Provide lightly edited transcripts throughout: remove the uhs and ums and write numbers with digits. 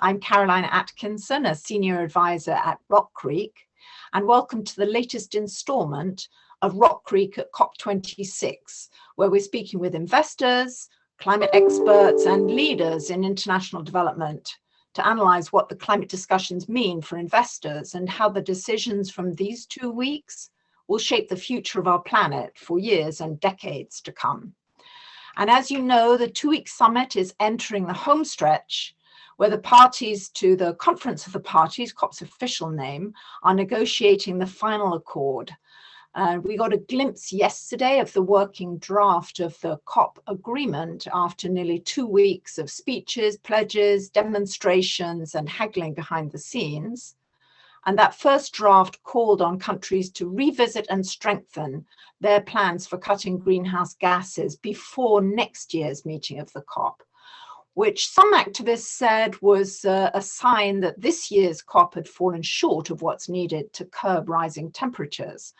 I'm Caroline Atkinson, a senior advisor at RockCreek, and welcome to the latest installment of RockCreek at COP26, where we're speaking with investors, climate experts, and leaders in international development to analyze what the climate discussions mean for investors and how the decisions from these 2 weeks will shape the future of our planet for years and decades to come. And as you know, the 2-week summit is entering the home stretch, where the parties to the Conference of the Parties, COP's official name, are negotiating the final accord. We got a glimpse yesterday of the working draft of the COP agreement after nearly 2 weeks of speeches, pledges, demonstrations, and haggling behind the scenes. And that first draft called on countries to revisit and strengthen their plans for cutting greenhouse gases before next year's meeting of the COP, which some activists said was a sign that this year's COP had fallen short of what's needed to curb rising temperatures.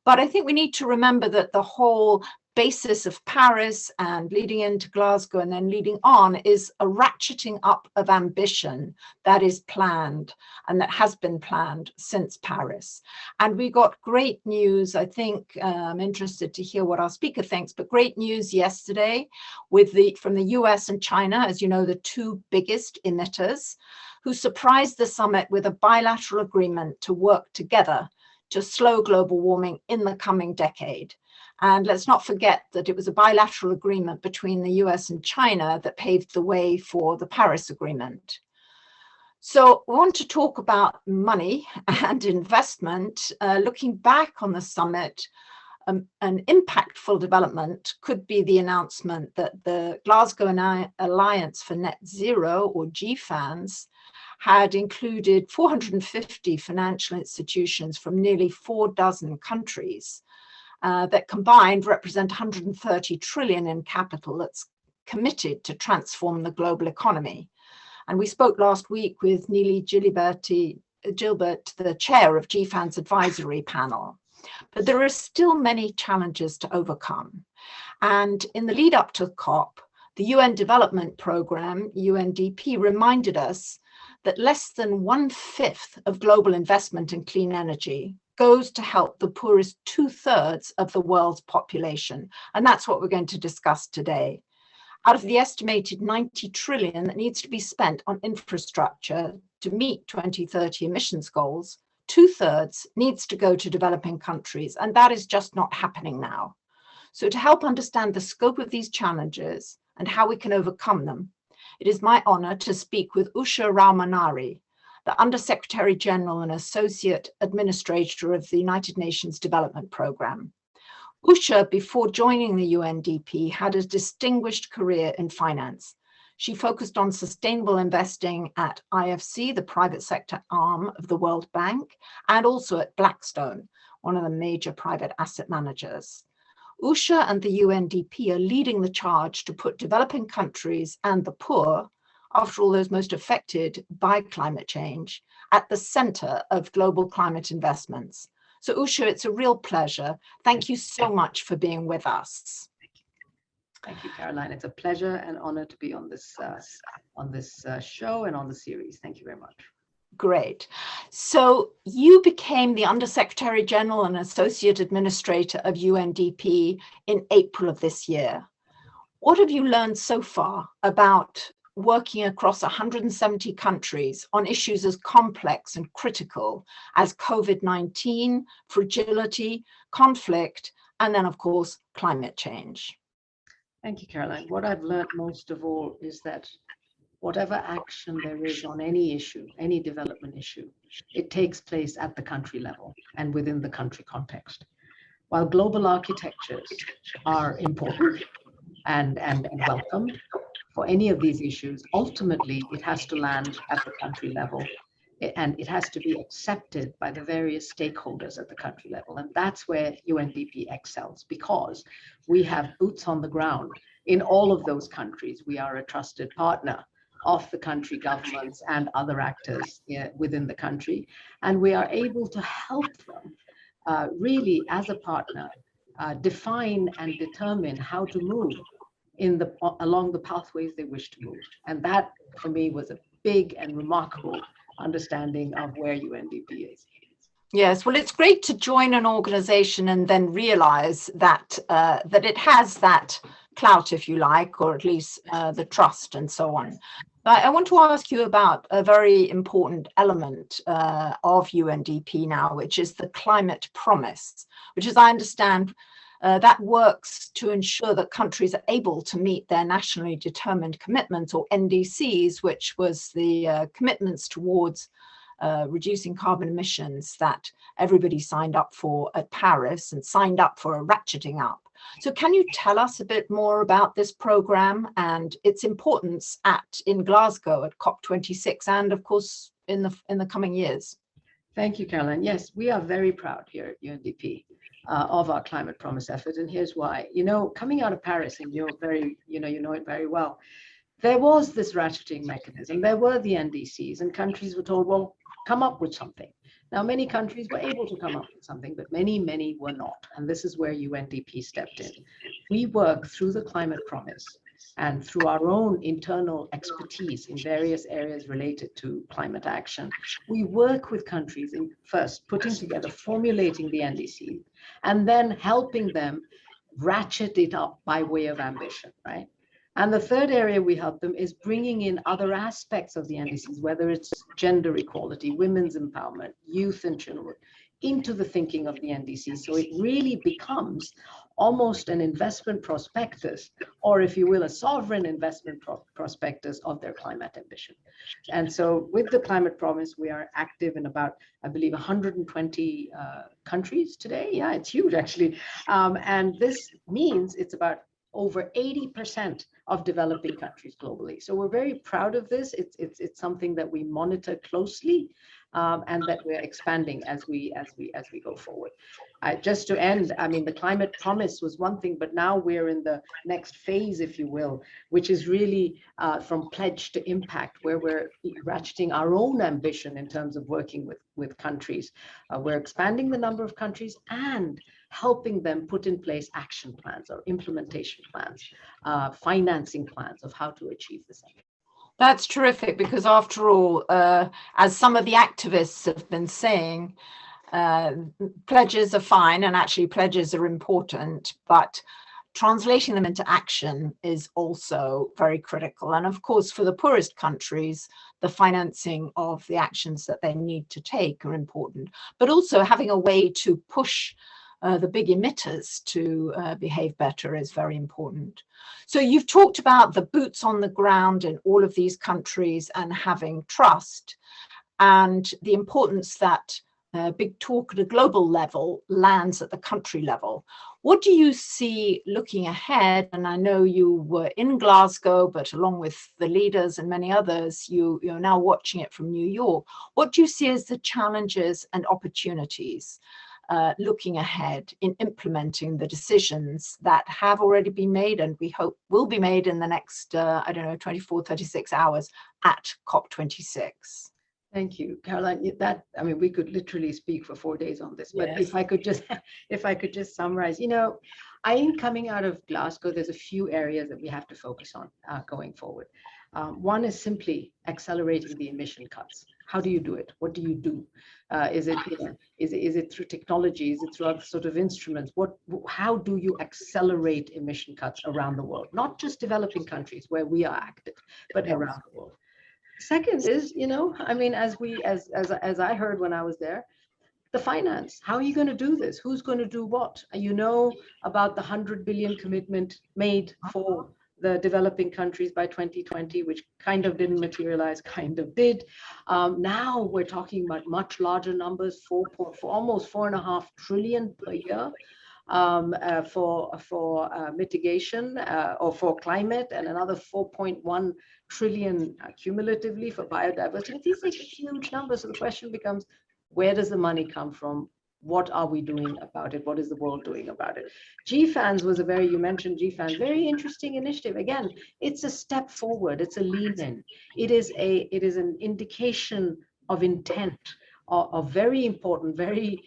But I think we need to remember that the whole basis of Paris and leading into Glasgow and then leading on is a ratcheting up of ambition that is planned and that has been planned since Paris. And we got great news. I think I'm interested to hear what our speaker thinks, but great news yesterday from the US and China, as you know, the two biggest emitters, who surprised the summit with a bilateral agreement to work together to slow global warming in the coming decade. And let's not forget that it was a bilateral agreement between the US and China that paved the way for the Paris Agreement. So we want to talk about money and investment. Looking back on the summit, an impactful development could be the announcement that the Glasgow Alliance for Net Zero, or GFANZ, had included 450 financial institutions from nearly 40 countries that combined represent 130 trillion in capital that's committed to transform the global economy. And we spoke last week with Neely Gilbert, the chair of GFAN's advisory panel. But there are still many challenges to overcome. And in the lead up to COP, the UN Development Programme, UNDP, reminded us that less than 1/5 of global investment in clean energy goes to help the poorest 2/3 of the world's population. And that's what we're going to discuss today. Out of the estimated 90 trillion that needs to be spent on infrastructure to meet 2030 emissions goals, 2/3 needs to go to developing countries, and that is just not happening now. So to help understand the scope of these challenges and how we can overcome them, it is my honor to speak with Usha Rao-Monari, the Undersecretary General and Associate Administrator of the United Nations Development Programme. Usha, before joining the UNDP, had a distinguished career in finance. She focused on sustainable investing at IFC, the private sector arm of the World Bank, and also at Blackstone, one of the major private asset managers. Usha and the UNDP are leading the charge to put developing countries and the poor, after all those most affected by climate change, at the center of global climate investments. So Usha, it's a real pleasure. Thank you so much for being with us. Thank you, Caroline. It's a pleasure and honor to be on this show and on the series. Thank you very much. Great. So you became the Undersecretary General and Associate Administrator of UNDP in April of this year. What have you learned so far about working across 170 countries on issues as complex and critical as COVID-19, fragility, conflict, and then, of course, climate change? Thank you, Caroline. What I've learned most of all is that whatever action there is on any issue, any development issue, it takes place at the country level and within the country context. While global architectures are important and welcomed for any of these issues, ultimately it has to land at the country level and it has to be accepted by the various stakeholders at the country level. And that's where UNDP excels, because we have boots on the ground in all of those countries. We are a trusted partner of the country governments and other actors within the country. And we are able to help them really as a partner define and determine how to move along the pathways they wish to move. And that for me was a big and remarkable understanding of where UNDP is. Yes, well, it's great to join an organization and then realize that that it has that clout, if you like, or at least the trust and so on. But I want to ask you about a very important element of UNDP now, which is the climate promise, which, as I understand, that works to ensure that countries are able to meet their nationally determined commitments, or NDCs, which was the commitments towards reducing carbon emissions that everybody signed up for at Paris and signed up for a ratcheting up. So can you tell us a bit more about this program and its importance in Glasgow at COP26 and of course in the coming years? Thank you, Caroline. Yes, we are very proud here at UNDP of our climate promise effort, and here's why. You know, coming out of Paris, and you know it very well, there was this ratcheting mechanism. There were the NDCs, and countries were told, well, come up with something. Now, many countries were able to come up with something, but many were not. And this is where UNDP stepped in. We work through the climate promise and through our own internal expertise in various areas related to climate action. We work with countries in first putting together, formulating the NDC, and then helping them ratchet it up by way of ambition, right? And the third area we help them is bringing in other aspects of the NDCs, whether it's gender equality, women's empowerment, youth and children, into the thinking of the NDCs. So it really becomes almost an investment prospectus, or if you will, a sovereign investment prospectus of their climate ambition. And so with the climate promise, we are active in about, I believe, 120 countries today. Yeah, it's huge actually. And this means it's about over 80% of developing countries globally. So we're very proud of this. It's something that we monitor closely, and that we're expanding as we go forward. Just to end, I mean, the climate promise was one thing, but now we're in the next phase, if you will, which is really from pledge to impact, where we're ratcheting our own ambition in terms of working with countries. We're expanding the number of countries and helping them put in place action plans or implementation plans, financing plans of how to achieve this. That's terrific, because after all, as some of the activists have been saying, pledges are fine, and actually pledges are important, but translating them into action is also very critical. And of course, for the poorest countries, the financing of the actions that they need to take are important, but also having a way to push the big emitters to behave better is very important. So you've talked about the boots on the ground in all of these countries and having trust, and the importance that big talk at a global level lands at the country level. What do you see looking ahead? And I know you were in Glasgow, but along with the leaders and many others, you're now watching it from New York. What do you see as the challenges and opportunities looking ahead in implementing the decisions that have already been made and we hope will be made in the next, 24, 36 hours at COP26? Thank you, Caroline. I mean, we could literally speak for 4 days on this, but yes. if I could just summarize, I think coming out of Glasgow, there's a few areas that we have to focus on going forward. One is simply accelerating the emission cuts. How do you do it? What do you do? Is it through technology? Is it through other sort of instruments? How do you accelerate emission cuts around the world? Not just developing countries where we are active, but around the world. Second is, I mean, as I heard when I was there, the finance. How are you going to do this? Who's going to do what? About the 100 billion commitment made for the developing countries by 2020, which kind of didn't materialize, kind of did. Now we're talking about much larger numbers, for almost 4.5 trillion per year for mitigation or for climate, and another 4.1 trillion cumulatively for biodiversity. These are huge numbers. So the question becomes, where does the money come from? What are we doing about it? What is the world doing about it? GFANS was you mentioned GFANS, very interesting initiative. Again, it's a step forward. It's a lean in. It is an indication of intent of very important, very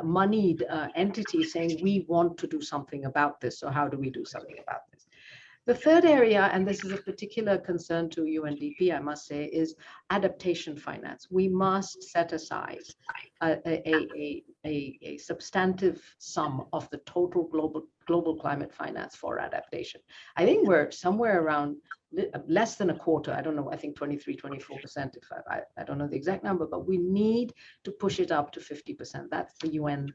moneyed entity saying, we want to do something about this. So how do we do something about this? The third area, and this is a particular concern to UNDP, I must say, is adaptation finance. We must set aside a substantive sum of the total global climate finance for adaptation. I think we're somewhere around less than a quarter. I don't know, I think 23, 24%, if I don't know the exact number, but we need to push it up to 50%. That's the UN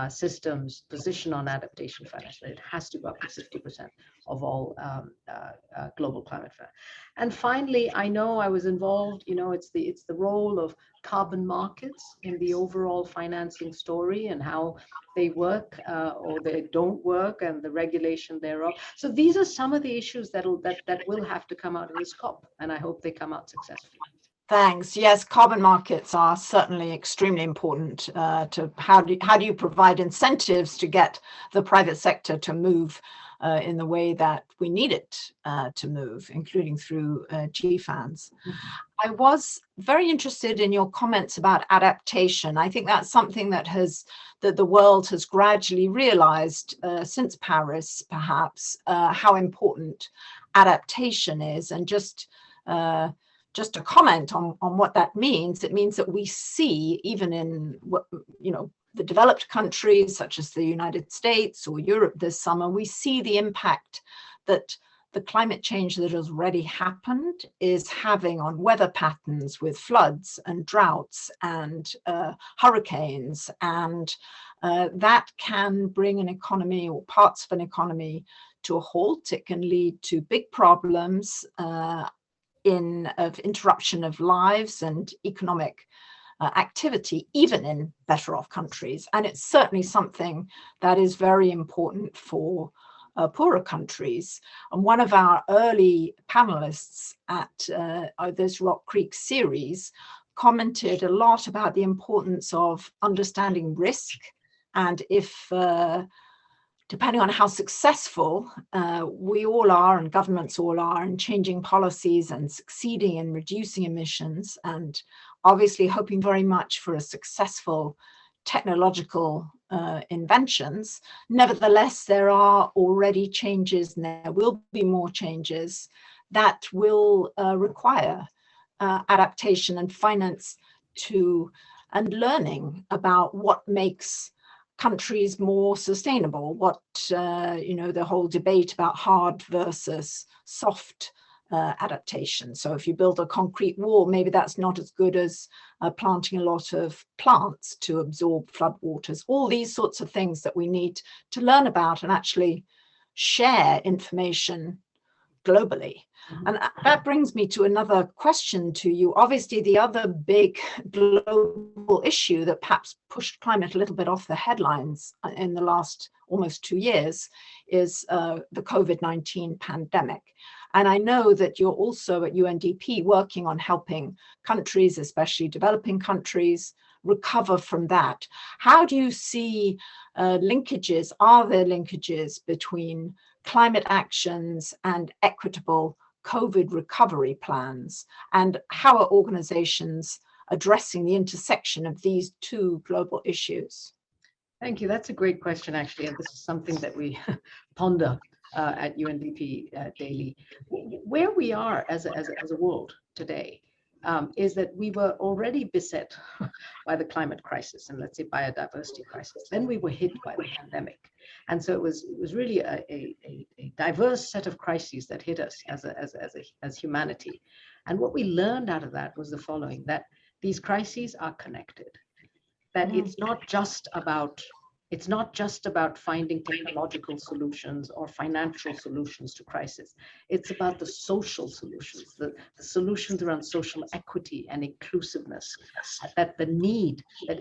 system's position on adaptation finance. It has to go up to 50% of all global climate finance. And finally, I know I was involved, it's the role of carbon markets in the overall financing story and how they work or they don't work and the regulation thereof. So these are some of the issues that will have to come out of this COP, and I hope they come out successfully. Thanks. Yes, carbon markets are certainly extremely important to how do you provide incentives to get the private sector to move in the way that we need it to move, including through GFANs. I was very interested in your comments about adaptation. I think that's something that the world has gradually realized since Paris, perhaps, how important adaptation is. And just a comment on what that means. It means that we see, even in the developed countries such as the United States or Europe this summer, we see the impact that the climate change that has already happened is having on weather patterns with floods and droughts and hurricanes, and that can bring an economy or parts of an economy to a halt. It can lead to big problems of interruption of lives and economic activity, even in better off countries. And it's certainly something that is very important for poorer countries. And one of our early panelists at this RockCreek series commented a lot about the importance of understanding risk, and if depending on how successful we all are and governments all are in changing policies and succeeding in reducing emissions, and obviously hoping very much for a successful technological inventions, nevertheless, there are already changes and there will be more changes that will require adaptation and finance and learning about what makes countries more sustainable, what the whole debate about hard versus soft adaptation. So if you build a concrete wall, maybe that's not as good as planting a lot of plants to absorb floodwaters. All these sorts of things that we need to learn about and actually share information globally. And that brings me to another question to you. Obviously, the other big global issue that perhaps pushed climate a little bit off the headlines in the last almost 2 years is the COVID-19 pandemic. And I know that you're also at UNDP working on helping countries, especially developing countries, recover from that. How do you see linkages? Are there linkages between climate actions and equitable COVID recovery plans? And how are organizations addressing the intersection of these two global issues? Thank you. That's a great question, actually. And this is something that we ponder at UNDP daily. Where we are as a world today is that we were already beset by the climate crisis and, let's say, biodiversity crisis. Then we were hit by the pandemic. And so it was really a diverse set of crises that hit us as humanity. And what we learned out of that was the following: that these crises are connected, that it's not just about finding technological solutions or financial solutions to crisis. It's about the social solutions, the solutions around social equity and inclusiveness, that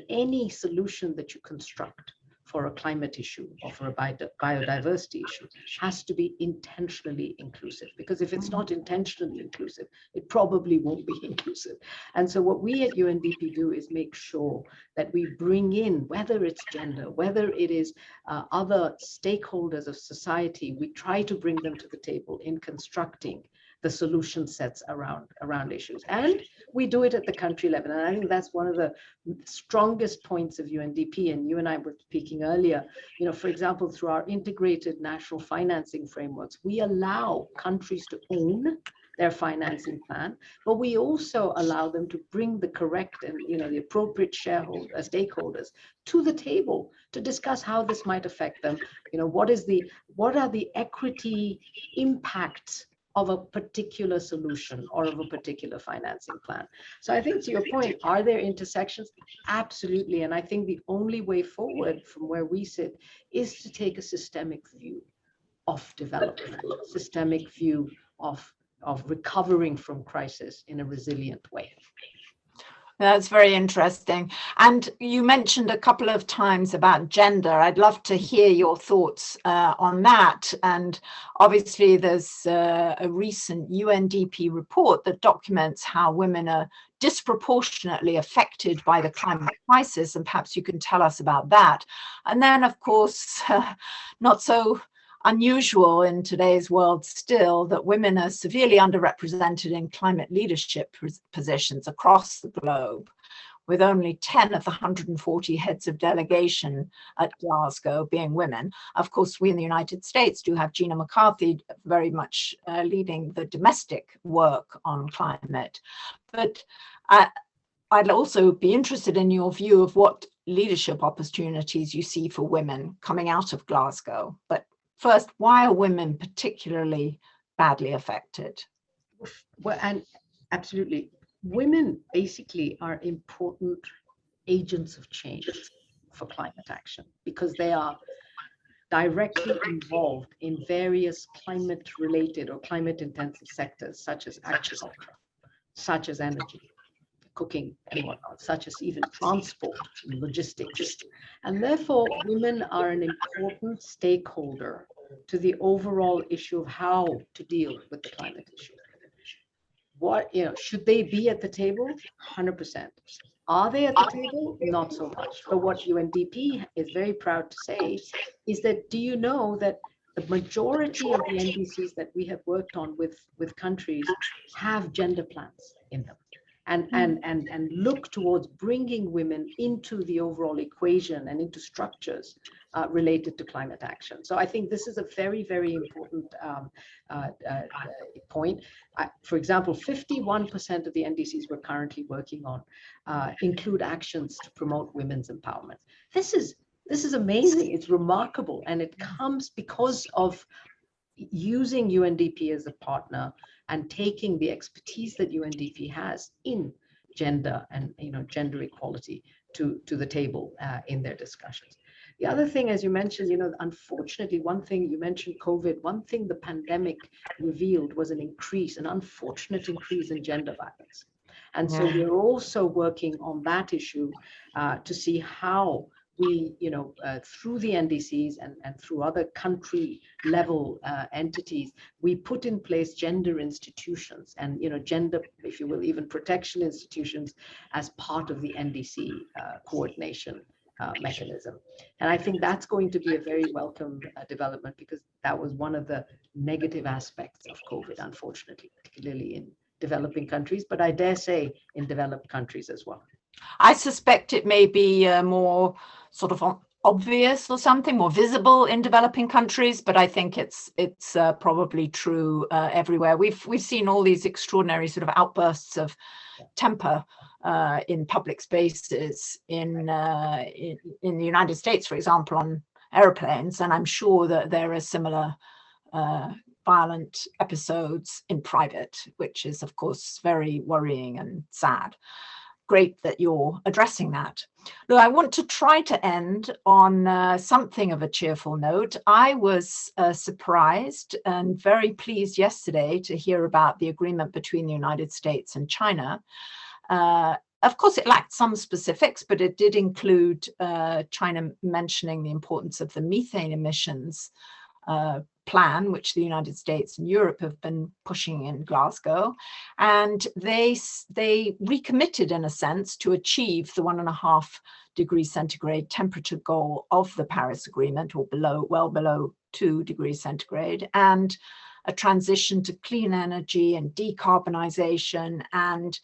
any solution that you construct for a climate issue or for a biodiversity issue has to be intentionally inclusive, because if it's not intentionally inclusive, it probably won't be inclusive. And so what we at UNDP do is make sure that we bring in, whether it's gender, whether it is other stakeholders of society, we try to bring them to the table in constructing the solution sets around issues. And we do it at the country level. And I think that's one of the strongest points of UNDP. And you and I were speaking earlier, for example, through our integrated national financing frameworks, we allow countries to own their financing plan, but we also allow them to bring the correct and the appropriate stakeholders to the table to discuss how this might affect them. What are the equity impacts of a particular solution or of a particular financing plan. So I think, to your point, are there intersections? Absolutely. And I think the only way forward from where we sit is to take a systemic view of development, systemic view of recovering from crisis in a resilient way. That's very interesting. And you mentioned a couple of times about gender. I'd love to hear your thoughts on that. And obviously, there's a recent UNDP report that documents how women are disproportionately affected by the climate crisis. And perhaps you can tell us about that. And then, of course, not so unusual in today's world still, that women are severely underrepresented in climate leadership positions across the globe, with only 10 of the 140 heads of delegation at Glasgow being women. Of course, we in the United States do have Gina McCarthy very much leading the domestic work on climate. But I'd also be interested in your view of what leadership opportunities you see for women coming out of Glasgow. But first, why are women particularly badly affected? Well, and absolutely. Women basically are important agents of change for climate action because they are directly involved in various climate-related or climate-intensive sectors, such as agriculture, such as energy, cooking and whatnot, such as even transport and logistics. And therefore, women are an important stakeholder to the overall issue of how to deal with the climate issue. What, should they be at the table? 100%. Are they at the table? Not so much. But what UNDP is very proud to say is that, do you know that the majority of the NDCs that we have worked on with countries have gender plans in them? And look towards bringing women into the overall equation and into structures related to climate action. So I think this is a very, very important point. For example, 51% of the NDCs we're currently working on include actions to promote women's empowerment. This is amazing. It's remarkable, and it comes because of using UNDP as a partner and taking the expertise that UNDP has in gender and gender equality to the table in their discussions. The other thing, as you mentioned, unfortunately, one thing you mentioned, COVID, one thing the pandemic revealed was an unfortunate increase in gender violence. And so we're also working on that issue to see how we, through the NDCs and through other country level entities, we put in place gender institutions and, gender, if you will, even protection institutions as part of the NDC coordination mechanism. And I think that's going to be a very welcome development, because that was one of the negative aspects of COVID, unfortunately, particularly in developing countries, but I dare say in developed countries as well. I suspect it may be more sort of obvious or something, more visible in developing countries, but I think it's probably true everywhere. We've seen all these extraordinary sort of outbursts of temper in public spaces in the United States, for example, on airplanes, and I'm sure that there are similar violent episodes in private, which is, of course, very worrying and sad. Great that you're addressing that. Look, I want to try to end on something of a cheerful note. I was surprised and very pleased yesterday to hear about the agreement between the United States and China. Of course, it lacked some specifics, but it did include China mentioning the importance of the methane emissions plan, which the United States and Europe have been pushing in Glasgow. And they recommitted, in a sense, to achieve the 1.5 degrees centigrade temperature goal of the Paris Agreement, or well below 2 degrees centigrade. And a transition to clean energy and decarbonization and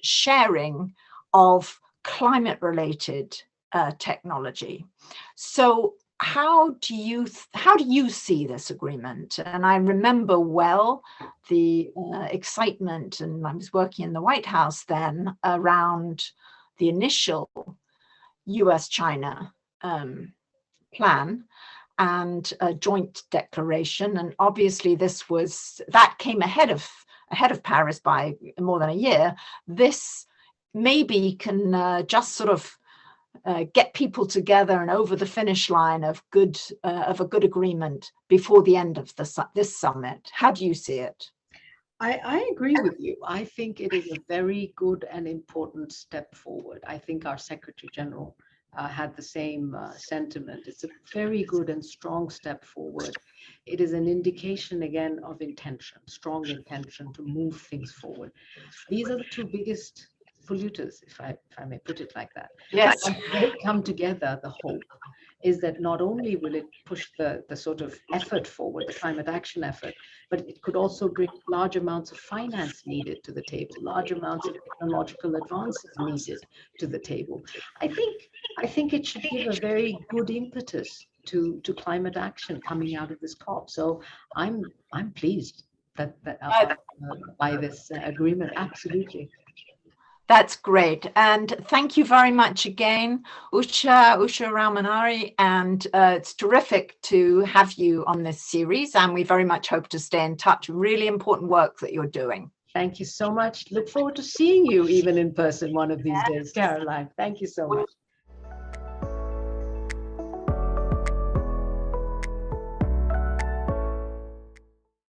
sharing of climate-related technology. So how do you see this agreement? And I remember well the excitement, and I was working in the White House then, around the initial US-China plan and a joint declaration. And obviously that came ahead of Paris by more than a year. This maybe can just sort of get people together and over the finish line of a good agreement before the end of this summit. How do you see it? I agree with you. I think it is a very good and important step forward. I think our Secretary General had the same sentiment. It's a very good and strong step forward. It is an indication again of intention, strong intention to move things forward. These are the two biggest polluters, if I may put it like that. Yes. And they come together, the hope is that not only will it push the sort of effort forward, the climate action effort, but it could also bring large amounts of finance needed to the table, large amounts of technological advances needed to the table. I think it should give a very good impetus to climate action coming out of this COP. So I'm pleased that by this agreement. Absolutely. That's great. And thank you very much again, Usha Rao-Monari. And it's terrific to have you on this series. And we very much hope to stay in touch. Really important work that you're doing. Thank you so much. Look forward to seeing you even in person one of these days, Caroline. Thank you so much.